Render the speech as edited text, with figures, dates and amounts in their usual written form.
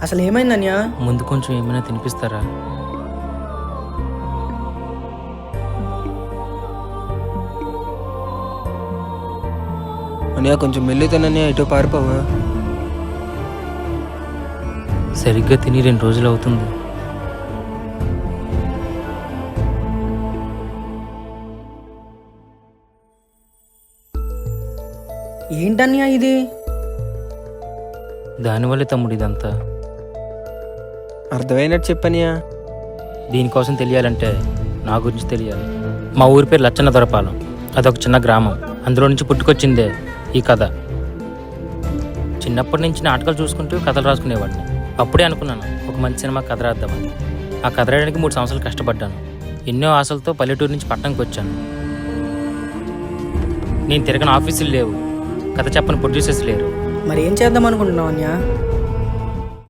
అసలు ఏమైంది అన్య? ముందు కొంచెం ఏమైనా తినిపిస్తారా? అన్నయ్య కొంచెం మెల్లితేనన్నయ్య ఇటు పారిపోవా. సరిగ్గా తిని 2 రోజులు అవుతుంది. ఏంటన్యా ఇది? దానివల్లే తమ్ముడు ఇదంతా. అర్థమైనట్టు చెప్పనయ్య. దీనికోసం తెలియాలంటే నా గురించి తెలియాలి. మా ఊరి పేరు లచ్చన్న దొరపాలెం. అదొక చిన్న గ్రామం. అందులో నుంచి పుట్టుకొచ్చిందే ఈ కథ. చిన్నప్పటి నుంచి నాటకాలు చూసుకుంటూ కథలు రాసుకునేవాడిని. అప్పుడే అనుకున్నాను ఒక మంచి సినిమా కథ రాద్దామని. ఆ కథ రాయడానికి 3 సంవత్సరాలు కష్టపడ్డాను. ఎన్నో ఆశలతో పల్లెటూరు నుంచి పట్టణంకి వచ్చాను. నేను తిరగని ఆఫీసులు లేవు, కథ చెప్పని ప్రొడ్యూసర్స్ లేరు. మరి ఏం చేద్దాం అనుకుంటున్నావు అన్యా?